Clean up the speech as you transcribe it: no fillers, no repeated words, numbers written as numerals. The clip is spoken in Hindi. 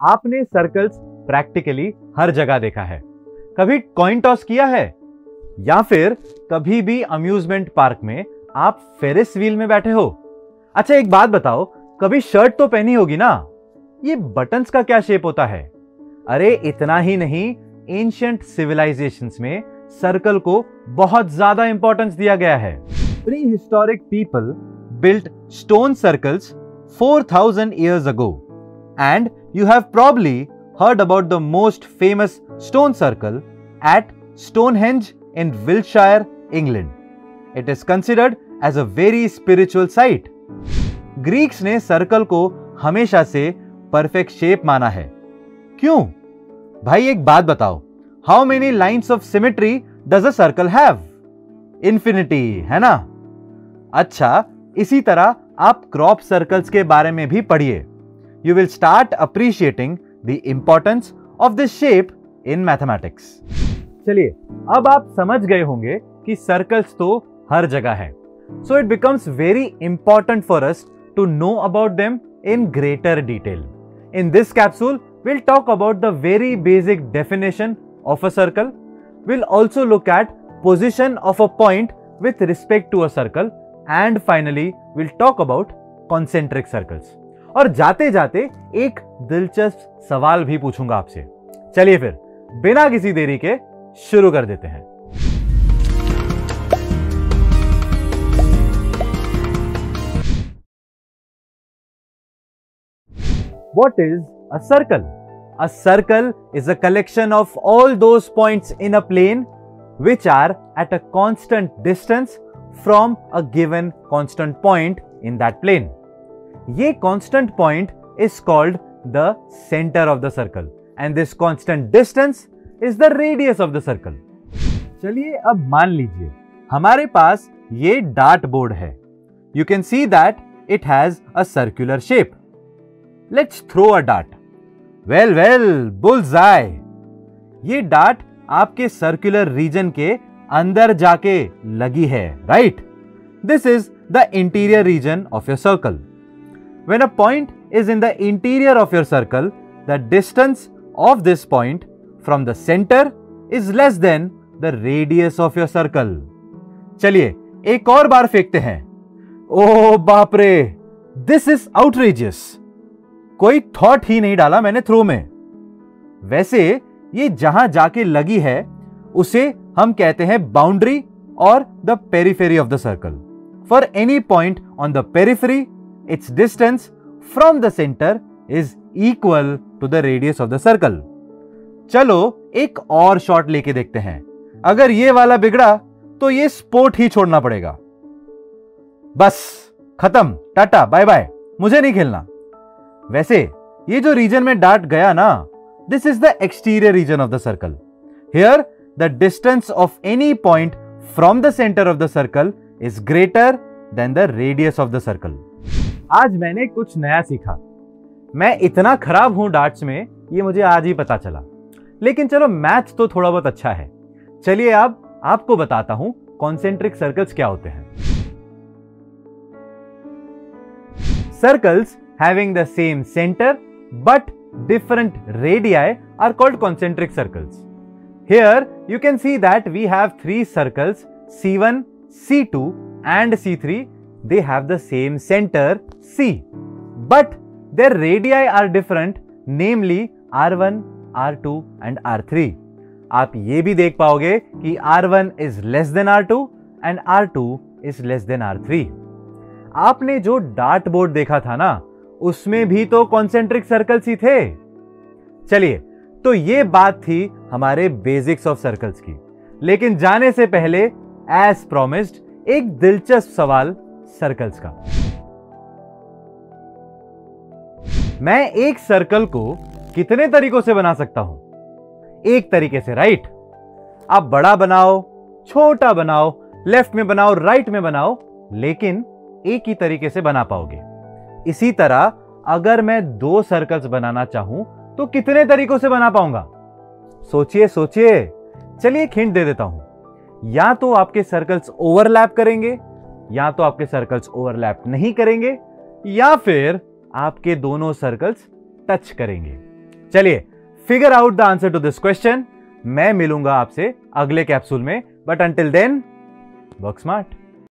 आपने सर्कल्स प्रैक्टिकली हर जगह देखा है। कभी कॉइन टॉस किया है या फिर कभी भी अम्यूजमेंट पार्क में आप फेरिस व्हील में बैठे हो। अच्छा एक बात बताओ, कभी शर्ट तो पहनी होगी ना, ये बटन्स का क्या शेप होता है? अरे इतना ही नहीं, एंशिएंट सिविलाइजेशंस में सर्कल को बहुत ज्यादा इंपॉर्टेंस दिया गया है। Pre historic people built stone circles 4000 years ago and you have probably heard about the most famous stone circle at Stonehenge in Wiltshire, England. It is considered as a very spiritual site. Greeks ने सर्कल को हमेशा से परफेक्ट शेप माना है। क्यों? भाई एक बात बताओ, how many lines of symmetry does a circle have? Infinity, है ना? अच्छा, इसी तरह आप क्रॉप सर्कल्स के बारे में भी पढ़िए। You will start appreciating the importance of this shape in mathematics. चलिए, अब आप समझ गए होंगे कि सर्कल्स तो हर जगह है। So it becomes very important for us to know about them in greater detail. In this capsule, we'll talk about the very basic definition of a circle. We'll also look at position of a point with respect to a circle, and finally, we'll talk about concentric circles. और जाते जाते एक दिलचस्प सवाल भी पूछूंगा आपसे। चलिए फिर बिना किसी देरी के शुरू कर देते हैं। What is a circle? A circle is a collection of all those points in a plane which are at a constant distance from a given constant point in that plane. ये constant point is called the center of the circle and this constant distance is the radius of the circle. चलिए अब मान लीजिए हमारे पास ये डार्ट बोर्ड है। You can see that it has a circular shape. Let's throw a dart. Well, bullseye. ये डार्ट आपके सर्कुलर रीजन के अंदर जाके लगी है, right? This is the interior region of your circle. When a point is in the interior of your circle, the distance of this point from the center is less than the radius of your circle. चलिए एक और बार फेंकते हैं। ओह बाप रे, this is outrageous. कोई थॉट ही नहीं डाला मैंने थ्रो में। वैसे ये जहां जाके लगी है उसे हम कहते हैं बाउंड्री और the periphery of the circle. For any point on the periphery, its distance from the center is equal to the radius of the circle. चलो एक और शॉट लेके देखते हैं। अगर ये वाला बिगड़ा तो ये स्पोर्ट ही छोड़ना पड़ेगा। बस खत्म, टाटा बाय बाय, मुझे नहीं खेलना। वैसे ये जो रीजन में डार्ट गया ना, this is the exterior region of the circle. Here the distance of any point from the centre of the circle is greater than the radius of the circle. आज मैंने कुछ नया सीखा। मैं इतना खराब हूं डार्ट्स में, ये मुझे आज ही पता चला। लेकिन चलो मैथ्स तो थोड़ा बहुत अच्छा है। चलिए अब आपको बताता हूं कॉन्सेंट्रिक सर्कल्स क्या होते हैं। Circles having the same centre but different radii are called concentric circles. Here you can see that we have 3 circles C1, C2 and C3. They have the same center C, but their radii are different, namely R1, R2 and R3. आप ये भी देख पाओगे कि R1 is less than R2 and R2 is less than R3. आपने जो डार्ट बोर्ड देखा था ना, उसमें भी तो कॉन्सेंट्रिक सर्कल्स ही थे। चलिए, तो ये बात थी हमारे बेसिक्स ऑफ सर्कल्स की। लेकिन जाने से पहले एज प्रॉमिस्ड एक दिलचस्प सवाल सर्कल्स का। मैं एक सर्कल को कितने तरीकों से बना सकता हूं? एक तरीके से, राइट? आप बड़ा बनाओ, छोटा बनाओ, लेफ्ट में बनाओ, राइट में बनाओ, लेकिन एक ही तरीके से बना पाओगे। इसी तरह अगर मैं 2 सर्कल्स बनाना चाहूं तो कितने तरीकों से बना पाऊंगा? सोचिए सोचिए। चलिए एक हिंट दे देता हूं। या तो आपके सर्कल्स ओवरलैप करेंगे, या तो आपके सर्कल्स ओवरलैप नहीं करेंगे, या फिर आपके दोनों सर्कल्स टच करेंगे। चलिए figure out the answer to this question. मैं मिलूंगा आपसे अगले कैप्सूल में, but until then work smart.